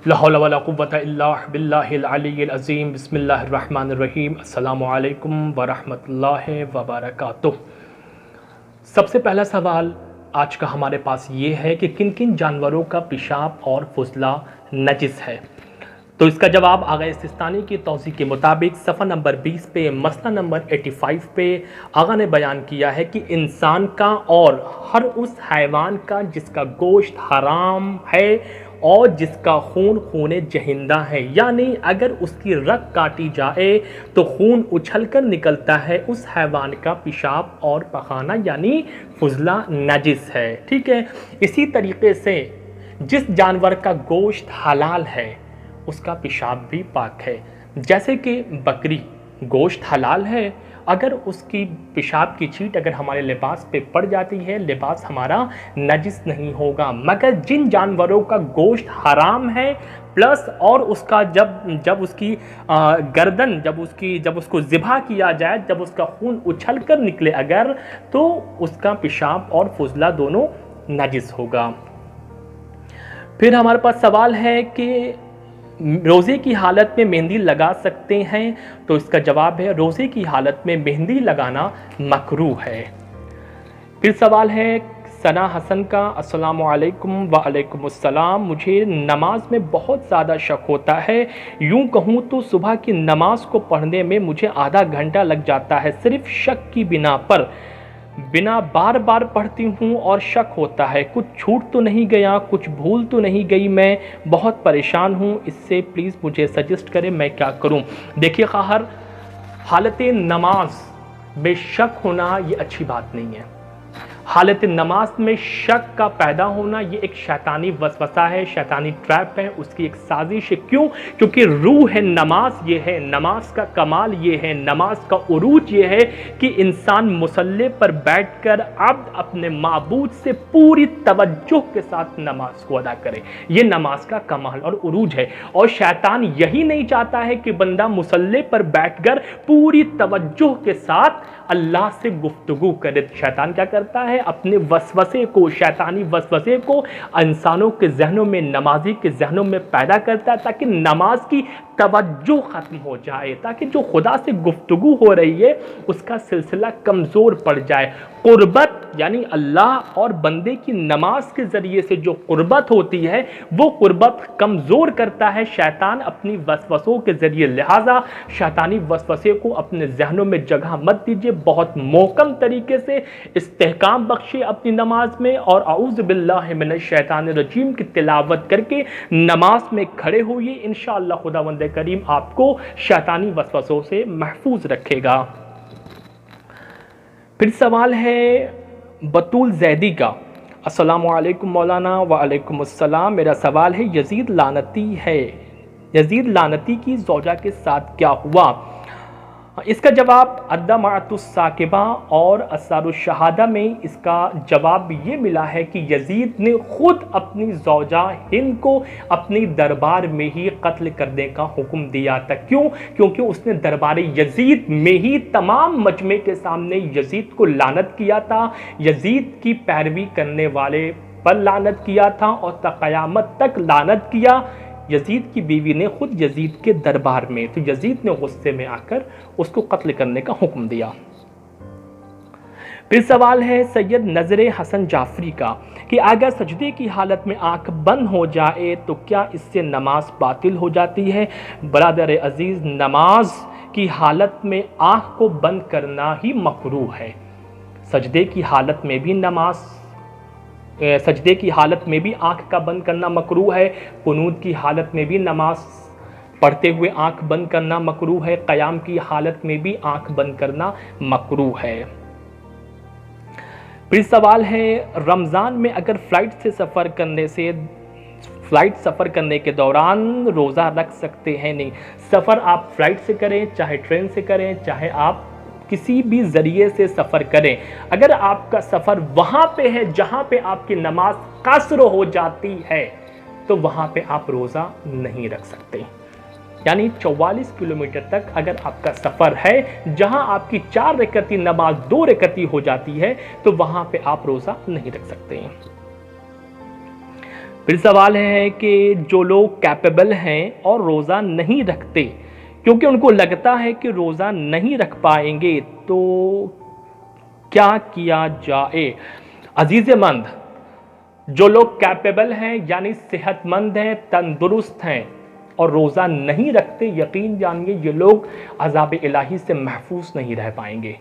ला हौला वला कुव्वता इल्ला बिल्लाहिल अलिय्यिल अज़ीम। बिस्मिल्लाहिर्रहमानिर्रहीम। अस्सलामु अलैकुम वरहमतुल्लाहि वबरकातुह। सबसे पहला सवाल आज का हमारे पास ये है कि किन किन जानवरों का पेशाब और फुजला नजिस है। तो इसका जवाब आगा सिस्तानी की तौज़ी के मुताबिक सफ़ा नंबर 20 पे मसला नंबर 85 पे आगा ने बयान किया है कि इंसान का और हर उस हैवान का जिसका गोश्त हराम है और जिसका खून खून जहिंदा है, यानी अगर उसकी रग काटी जाए तो खून उछलकर निकलता है, उस हैवान का पेशाब और पखाना यानी फुजला नजिस है। ठीक है। इसी तरीके से जिस जानवर का गोश्त हलाल है उसका पेशाब भी पाक है। जैसे कि बकरी गोश्त हलाल है, अगर उसकी पेशाब की छींट अगर हमारे लिबास पे पड़ जाती है, लिबास हमारा नजिस नहीं होगा। मगर जिन जानवरों का गोश्त हराम है प्लस और उसका जब उसकी गर्दन जब उसको ज़िबा किया जाए, जब उसका खून उछल कर निकले अगर, तो उसका पेशाब और फुजला दोनों नजिस होगा। फिर हमारे पास सवाल है कि रोज़े की हालत में मेहंदी लगा सकते हैं। तो इसका जवाब है रोज़े की हालत में मेहंदी लगाना मकरूह है। फिर सवाल है सना हसन का, अस्सलामु अलैकुम व अलैकुमुस्सलाम। मुझे नमाज में बहुत ज़्यादा शक होता है, यूँ कहूँ तो सुबह की नमाज को पढ़ने में मुझे आधा घंटा लग जाता है, सिर्फ शक की बिना बार बार पढ़ती हूँ और शक होता है, कुछ छूट तो नहीं गया, कुछ भूल तो नहीं गई, मैं बहुत परेशान हूँ, इससे प्लीज़ मुझे सजेस्ट करें मैं क्या करूँ। देखिए ख़ाहर, हालत नमाज में शक होना ये अच्छी बात नहीं है। हालत नमाज में शक का पैदा होना ये एक शैतानी वसवसा है, शैतानी ट्रैप है, उसकी एक साजिश है। क्यों? क्योंकि रूह है नमाज ये है, नमाज का कमाल ये है, नमाज का उरूज ये है कि इंसान मुसल्ले पर बैठकर अब अपने माबूद से पूरी तवज्जो के साथ नमाज को अदा करे। ये नमाज का कमाल और उरूज है। और शैतान यही नहीं चाहता है कि बंदा मुसल्ले पर बैठकर पूरी तवज्जो के साथ अल्लाह से गुफ्तगू करे। शैतान क्या करता है, अपने वसवसे को, शैतानी वसवसे को इंसानों के जहनों में, नमाजी के जहनों में पैदा करता है ताकि नमाज की तवज्जो ख़त्म हो जाए, ताकि जो खुदा से गुफ्तगू हो रही है उसका सिलसिला कमज़ोर पड़ जाए। कुर्बत यानी अल्लाह और बंदे की नमाज के ज़रिए से जो कुर्बत होती है वो कुर्बत कमज़ोर करता है शैतान अपनी वसवसों के ज़रिए। लिहाजा शैतानी वसवसे को अपने जहनों में जगह मत दीजिए, बहुत मोहकम तरीके से इस्तेहकाम बख्शिए अपनी नमाज में और औज़ु बिल्लाहि मिनश शैतानिर रजीम की तिलावत करके नमाज में खड़े होइए। इंशाअल्लाह खुदावंद करीम आपको शैतानी वसवसों से महफूज रखेगा। फिर सवाल है बतूल जैदी का, अस्सलामु अलैकुम मौलाना व अलैकुमुस्सलाम। मेरा सवाल है यजीद लानती की ज़ौजा के साथ क्या हुआ? इसका जवाब अद्दमातुस साकिबा और असारुश शहादा में इसका जवाब ये मिला है कि यजीद ने खुद अपनी ज़ौजा हिंद को अपनी दरबार में ही कत्ल करने का हुक्म दिया था। क्यों? क्योंकि उसने दरबार यजीद में ही तमाम मजमे के सामने यजीद को लानत किया था, यजीद की पैरवी करने वाले पर लानत किया था और क़यामत तक लानत किया। यजीद की बीवी ने खुद यजीद के दरबार में, तो यजीद ने गुस्से में आकर उसको कत्ल करने का हुक्म दिया। फिर सवाल है सैयद नजरे हसन जाफरी का कि अगर सजदे की हालत में आंख बंद हो जाए तो क्या इससे नमाज बातिल हो जाती है? बरादर अजीज़, नमाज की हालत में आंख को बंद करना ही मकरूह है। सजदे की हालत में भी आंख का बंद करना मकरूह है। कुनूत की हालत में भी नमाज पढ़ते हुए आंख बंद करना मकरूह है। क़याम की हालत में भी आंख बंद करना मकरूह है। फिर सवाल है रमज़ान में अगर फ़्लाइट सफ़र करने के दौरान रोज़ा रख सकते हैं? नहीं, सफ़र आप फ़्लाइट से करें, चाहे ट्रेन से करें, चाहे आप किसी भी ज़रिए से सफ़र करें, अगर आपका सफ़र वहाँ पे है जहाँ पे आपकी नमाज कसर हो जाती है तो वहाँ पे आप रोज़ा नहीं रख सकते। यानी 44 किलोमीटर तक अगर आपका सफ़र है जहाँ आपकी 4 रकअती नमाज 2 रकअती हो जाती है तो वहाँ पे आप रोज़ा नहीं रख सकते हैं। फिर सवाल है कि जो लोग कैपेबल हैं और रोज़ा नहीं रखते क्योंकि उनको लगता है कि रोज़ा नहीं रख पाएंगे, तो क्या किया जाए? अजीज़मंद, जो लोग कैपेबल हैं यानी सेहतमंद हैं, तंदुरुस्त हैं और रोज़ा नहीं रखते, यकीन जानिए ये लोग अज़ाब इलाही से महफूज नहीं रह पाएंगे।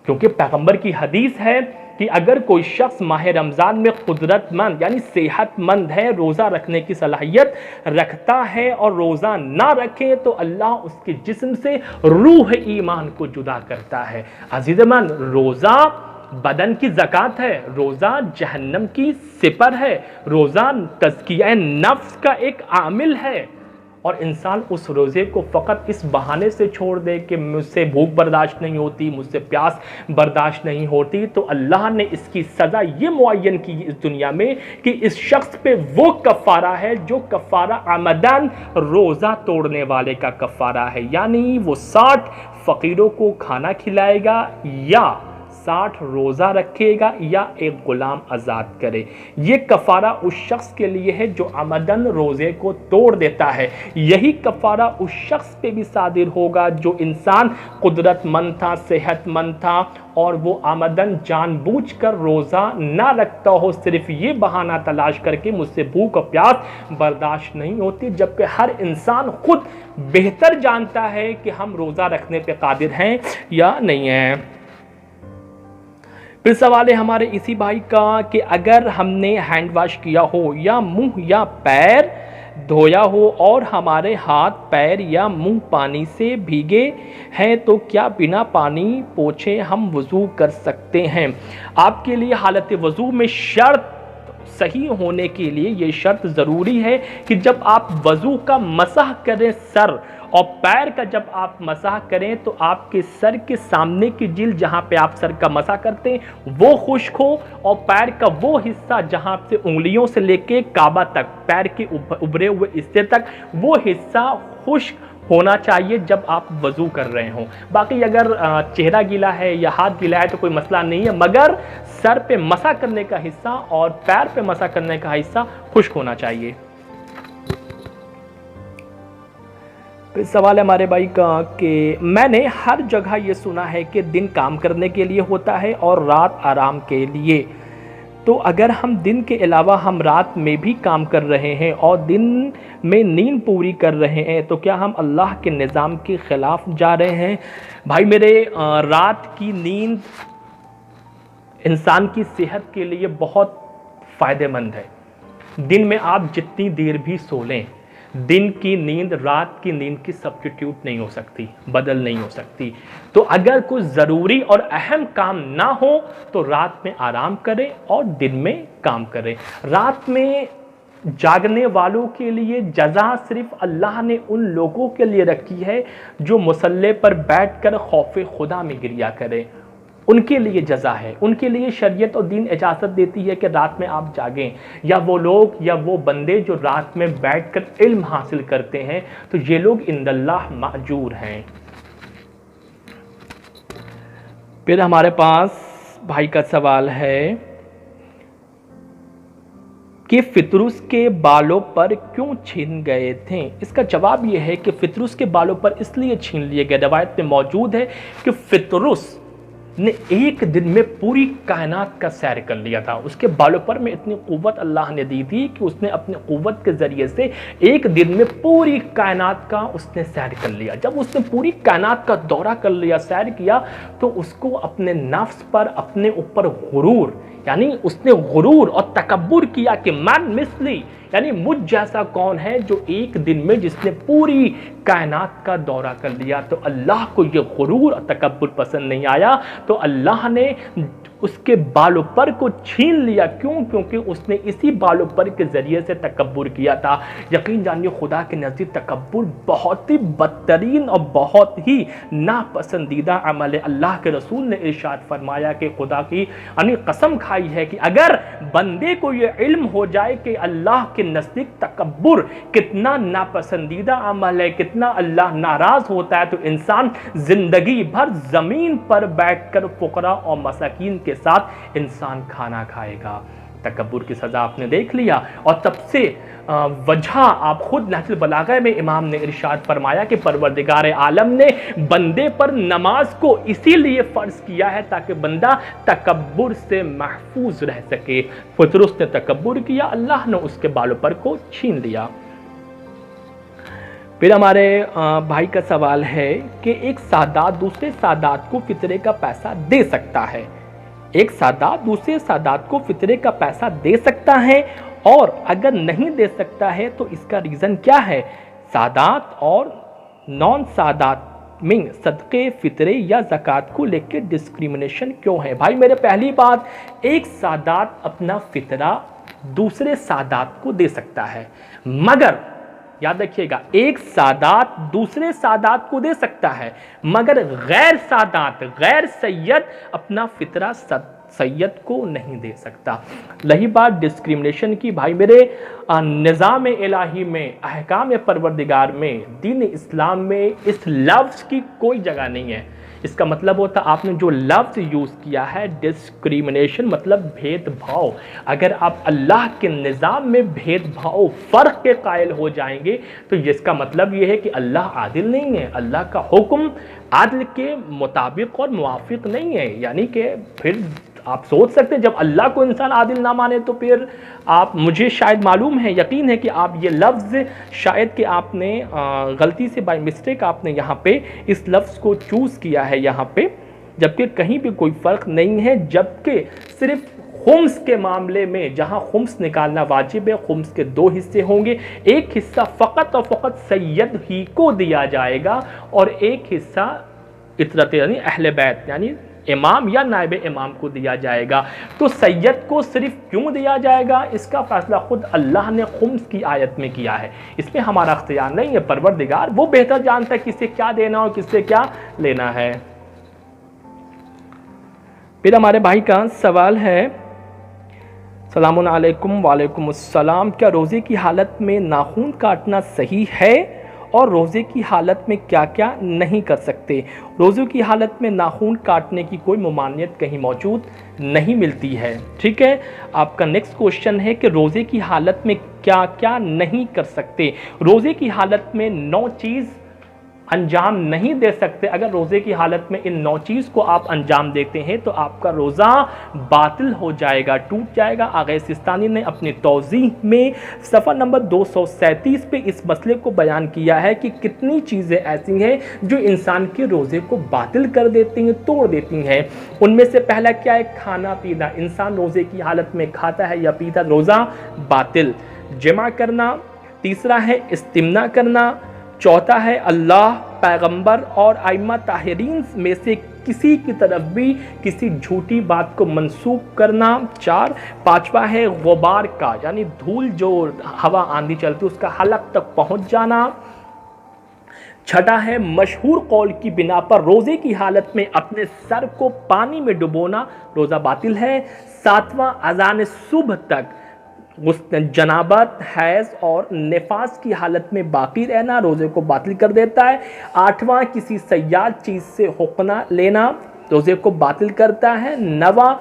क्योंकि पैगंबर की हदीस है कि अगर कोई शख्स माह रमज़ान में कुदरतमंद यानी सेहतमंद है, रोज़ा रखने की सलाहियत रखता है और रोज़ा ना रखे तो अल्लाह उसके जिस्म से रूह ईमान को जुदा करता है। अज़ीज़मन, रोज़ा बदन की ज़कात है, रोज़ा जहन्नम की सिपर है, रोज़ा तज़किया नफ्स का एक आमिल है। और इंसान उस रोज़े को फ़कत इस बहाने से छोड़ दे कि मुझसे भूख बर्दाश्त नहीं होती, मुझसे प्यास बर्दाश्त नहीं होती, तो अल्लाह ने इसकी सज़ा ये मुअय्यन की इस दुनिया में कि इस शख्स पे वो कफ़ारा है जो कफ़ारा आमदन रोज़ा तोड़ने वाले का कफ़ारा है। यानी वो 60 फ़कीरों को खाना खिलाएगा या 60 रोज़ा रखेगा या एक गुलाम आज़ाद करे। ये कफ़ारा उस शख्स के लिए है जो आमदन रोज़े को तोड़ देता है। यही कफ़ारा उस शख्स पे भी सादिर होगा जो इंसान कुदरतमंद था, सेहतमंद था और वो आमदन जानबूझकर रोज़ा ना रखता हो, सिर्फ ये बहाना तलाश करके मुझसे भूख और प्यास बर्दाश्त नहीं होती, जबकि हर इंसान खुद बेहतर जानता है कि हम रोज़ा रखने पे कादिर हैं या नहीं हैं। फिर सवाल है हमारे इसी भाई का कि अगर हमने हैंड वॉश किया हो या मुंह या पैर धोया हो और हमारे हाथ पैर या मुंह पानी से भीगे हैं तो क्या बिना पानी पोंछे हम वज़ू कर सकते हैं? आपके लिए हालत वज़ू में शर्त सही होने के लिए ये शर्त ज़रूरी है कि जब आप वज़ू का मसह करें सर और पैर का जब आप मसाह करें तो आपके सर के सामने की जिल्द जहाँ पे आप सर का मसाह करते हैं वो खुश्क हो और पैर का वो हिस्सा जहाँ से उंगलियों से लेके काबा तक पैर के उभरे हुए हिस्से तक वो हिस्सा खुश्क होना चाहिए जब आप वज़ू कर रहे हों। बाकी अगर चेहरा गीला है या हाथ गीला है तो कोई मसला नहीं है, मगर सर पे मसा करने का हिस्सा और पैर पे मसा करने का हिस्सा खुश्क होना चाहिए। फिर सवाल है हमारे भाई का कि मैंने हर जगह ये सुना है कि दिन काम करने के लिए होता है और रात आराम के लिए, तो अगर हम दिन के अलावा हम रात में भी काम कर रहे हैं और दिन में नींद पूरी कर रहे हैं तो क्या हम अल्लाह के निज़ाम के ख़िलाफ़ जा रहे हैं? भाई मेरे, रात की नींद इंसान की सेहत के लिए बहुत फ़ायदेमंद है। दिन में आप जितनी देर भी सो लें, दिन की नींद रात की नींद की सब्स्टिट्यूट नहीं हो सकती, बदल नहीं हो सकती। तो अगर कुछ ज़रूरी और अहम काम ना हो तो रात में आराम करें और दिन में काम करें। रात में जागने वालों के लिए जज़ा सिर्फ अल्लाह ने उन लोगों के लिए रखी है जो मुसल्ले पर बैठकर खौफ खुदा में गिरिया करें, उनके लिए जज़ा है। उनके लिए शरीयत और दीन इजाज़त देती है कि रात में आप जागें, या वो लोग या वो बंदे जो रात में बैठकर इल्म हासिल करते हैं तो ये लोग इंदल्लाह माजूर हैं। फिर हमारे पास भाई का सवाल है कि फितरुस के बालों पर क्यों छीन गए थे? इसका जवाब यह है कि फितरुस के बालों पर इसलिए छीन लिए गए, रवायत में मौजूद है कि फितरुस ने एक दिन में पूरी कायनात का सैर कर लिया था। उसके बालों पर में इतनी क़ुव्वत अल्लाह ने दी थी कि उसने अपनी क़ुव्वत के ज़रिए से एक दिन में पूरी कायनात का उसने सैर कर लिया। जब उसने पूरी कायनात का दौरा कर लिया, सैर किया, तो उसको अपने नफ्स पर, अपने ऊपर गुरूर, यानी उसने गुरूर और तकब्बुर किया कि मन मिसली, यानी मुझ जैसा कौन है जो एक दिन में जिसने पूरी कायनात का दौरा कर लिया। तो अल्लाह को ये गुरूर और तकब्बुर पसंद नहीं आया, तो अल्लाह ने उसके बालों पर को छीन लिया। क्यों? क्योंकि उसने इसी बालों पर के ज़रिए से तकब्बुर किया था। यकीन जानिए खुदा के नज़दीक तकब्बुर बहुत ही बदतरीन और बहुत ही नापसंदीदा अमल है। अल्लाह के रसूल ने इरशाद फरमाया कि खुदा की यानी कसम खाई है कि अगर बंदे को ये इल्म हो जाए कि अल्लाह के नज़दीक तकब्बुर कितना नापसंदीदा अमल है, कितना अल्लाह नाराज़ होता है, तो इंसान ज़िंदगी भर ज़मीन पर बैठकर फ़ुक़रा और मसाकीन के साथ इंसान खाना खाएगा। तकब्बुर की सज़ा आपने देख लिया। और तब से वजह आप खुद नहजुल बलागा में इमाम ने इरशाद फरमाया कि परवरदिगार आलम ने बंदे पर नमाज को इसीलिए फ़र्ज किया है ताकि बंदा तकब्बुर से महफूज रह सके। फिर उसने तकब्बुर किया, अल्लाह ने उसके बालों पर को छीन लिया। फिर हमारे भाई का सवाल है कि एक सादात दूसरे सादात को फितरे का पैसा दे सकता है। एक सादात दूसरे सादात को फितरे का पैसा दे सकता है, और अगर नहीं दे सकता है तो इसका रीज़न क्या है? सादात और नॉन सादात में सदक़े फितरे या ज़कात को लेकर डिस्क्रिमिनेशन क्यों है? भाई मेरे पहली बात, एक सादात अपना फितरा दूसरे सादात को दे सकता है, मगर याद रखिएगा, एक सादात दूसरे सादात को दे सकता है, मगर गैर सादात गैर सैयद अपना फितरा सैयद को नहीं दे सकता। रही बात डिस्क्रिमिनेशन की, भाई मेरे निज़ाम इलाही में, अहकाम परवरदिगार में, दीन इस्लाम में इस लफ्ज़ की कोई जगह नहीं है। इसका मतलब होता आपने जो लफ्ज़ यूज़ किया है डिस्क्रिमिनेशन, मतलब भेदभाव। अगर आप अल्लाह के निज़ाम में भेदभाव फ़र्क के कायल हो जाएंगे तो इसका मतलब यह है कि अल्लाह आदिल नहीं है, अल्लाह का हुक्म आदल के मुताबिक और मुवाफिक नहीं है। यानी कि फिर आप सोच सकते हैं जब अल्लाह को इंसान आदिल ना माने तो फिर आप, मुझे शायद मालूम है, यकीन है कि आप ये लफ्ज़ शायद कि आपने गलती से बाय मिस्टेक आपने यहाँ पे इस लफ्ज़ को चूज़ किया है यहाँ पे, जबकि कहीं भी कोई फ़र्क नहीं है। जबकि सिर्फ खुम्स के मामले में जहाँ खुम्स निकालना वाजिब है, खुम्स के दो हिस्से होंगे, एक हिस्सा फ़कत और फ़कत सैयद ही को दिया जाएगा और एक हिस्सा इतरत यानी अहले बैत यानी इमाम या नायब इमाम को दिया जाएगा। तो सैयद को सिर्फ क्यों दिया जाएगा, इसका फैसला खुद अल्लाह ने खुम्स की आयत में किया है, इसमें हमारा अख्तियार नहीं है। परवरदिगार वो बेहतर जानता है किससे क्या देना और किससे क्या लेना है। फिर हमारे भाई का सवाल है, सलामुन अलैकुम वालेकुम अस्सलाम, क्या रोज़े की हालत में नाखून काटना सही है और रोज़े की हालत में क्या क्या नहीं कर सकते? रोज़े की हालत में नाखून काटने की कोई ममानियत कहीं मौजूद नहीं मिलती है। ठीक है, आपका नेक्स्ट क्वेश्चन है कि रोज़े की हालत में क्या क्या नहीं कर सकते। रोज़े की हालत में 9 चीज़ अंजाम नहीं दे सकते। अगर रोज़े की हालत में इन 9 चीज़ को आप अंजाम देते हैं तो आपका रोज़ा बातिल हो जाएगा, टूट जाएगा। आगे सिस्तानी ने अपनी तौज़ीह में सफ़ा नंबर 237 पे इस मसले को बयान किया है कि कितनी चीज़ें ऐसी हैं जो इंसान के रोज़े को बातिल कर देती हैं, तोड़ देती हैं। उनमें से पहला क्या है? खाना पीना। इंसान रोज़े की हालत में खाता है या पीता, रोज़ा बातिल। जमा करना। तीसरा है इस्तिम्ना करना। चौथा है अल्लाह, पैगंबर और आइम्मा ताहिरीन में से किसी की तरफ भी किसी झूठी बात को मंसूब करना। 4। पांचवा है गुबार का, यानी धूल जो हवा आंधी चलती उसका हलक तक पहुंच जाना। 6 है मशहूर कौल की बिना पर रोज़े की हालत में अपने सर को पानी में डुबोना, रोज़ा बातिल है। 7वां अज़ान सुबह तक जनाबत, हैज़ और निफास की हालत में बाकी रहना रोज़े को बातिल कर देता है। 8वां किसी सयाद चीज़ से हुक्ना लेना रोज़े को बातिल करता है। 9वां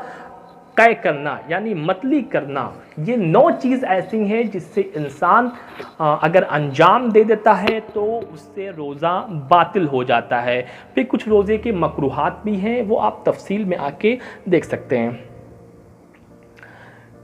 कै करना यानी मतली करना। ये 9 चीज़ ऐसी हैं जिससे इंसान अगर अंजाम दे देता है तो उससे रोज़ा बातिल हो जाता है। फिर कुछ रोज़े के मकरूहात भी हैं, वो आप तफसील में आके देख सकते हैं।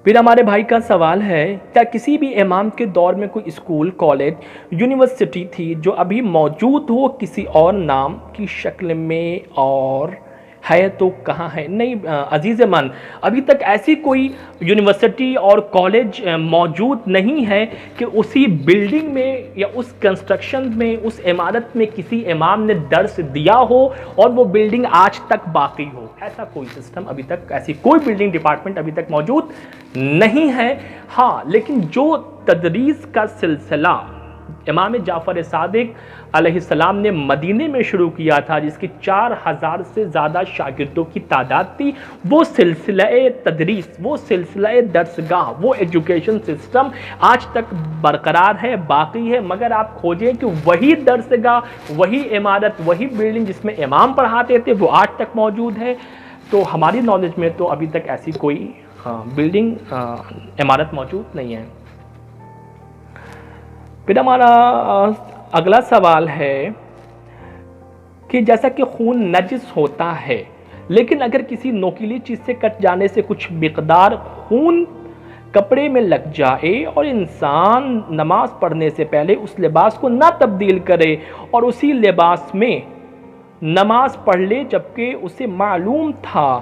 फिर हमारे भाई का सवाल है, क्या किसी भी इमाम के दौर में कोई स्कूल, कॉलेज, यूनिवर्सिटी थी जो अभी मौजूद हो किसी और नाम की शक्ल में, और है तो कहाँ है? नहीं अजीज़ मन, अभी तक ऐसी कोई यूनिवर्सिटी और कॉलेज मौजूद नहीं है कि उसी बिल्डिंग में या उस कंस्ट्रक्शन में, उस इमारत में किसी इमाम ने दर्स दिया हो और वो बिल्डिंग आज तक बाकी हो। ऐसा कोई सिस्टम अभी तक, ऐसी कोई बिल्डिंग डिपार्टमेंट अभी तक मौजूद नहीं है। हाँ, लेकिन जो तदरीस का सिलसिला इमाम जाफ़र सादिक अलैहिस्सलाम ने मदीने में शुरू किया था, जिसकी 4000 से ज़्यादा शागिर्दों की तादाद थी, वो सिलसिला तदरीस, वो सिलसिला दर्सगाह, वो एजुकेशन सिस्टम आज तक बरकरार है, बाकी है। मगर आप खोजें कि वही दर्सगाह, वही इमारत, वही बिल्डिंग जिसमें इमाम पढ़ाते थे वो आज तक मौजूद है, तो हमारी नॉलेज में तो अभी तक ऐसी कोई बिल्डिंग इमारत मौजूद नहीं है। फिर हमारा अगला सवाल है कि जैसा कि खून नजिस होता है, लेकिन अगर किसी नोकीली चीज़ से कट जाने से कुछ मिकदार खून कपड़े में लग जाए और इंसान नमाज पढ़ने से पहले उस लिबास को ना तब्दील करे और उसी लिबास में नमाज पढ़ ले जबकि उसे मालूम था,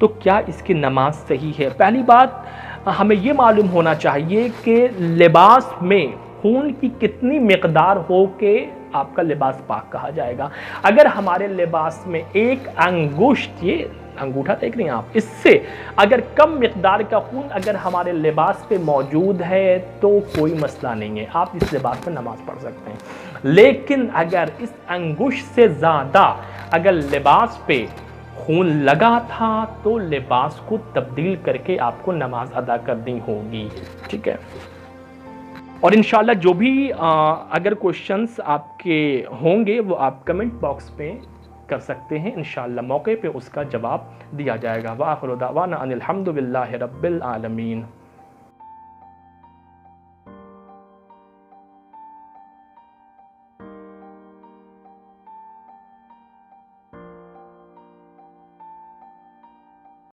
तो क्या इसकी नमाज सही है? पहली बात हमें ये मालूम होना चाहिए कि लिबास में खून की कितनी मिकदार हो के आपका लिबास पाक कहा जाएगा। अगर हमारे लिबास में एक अंगुष्ठ, ये अंगूठा देख रहे हैं आप, इससे अगर कम मिकदार का खून अगर हमारे लिबास पे मौजूद है तो कोई मसला नहीं है, आप इस लिबास में नमाज पढ़ सकते हैं। लेकिन अगर इस अंगुष्ठ से ज़्यादा अगर लिबास पे खून लगा था तो लिबास को तब्दील करके आपको नमाज अदा करनी होगी। ठीक है, और इंशाल्लाह जो भी अगर क्वेश्चंस आपके होंगे वो आप कमेंट बॉक्स पे कर सकते हैं, इंशाल्लाह मौके पे उसका जवाब दिया जाएगा। व आखिरु दावाना अनिल हम्दुलिल्लाहि रब्बिल आलमीन।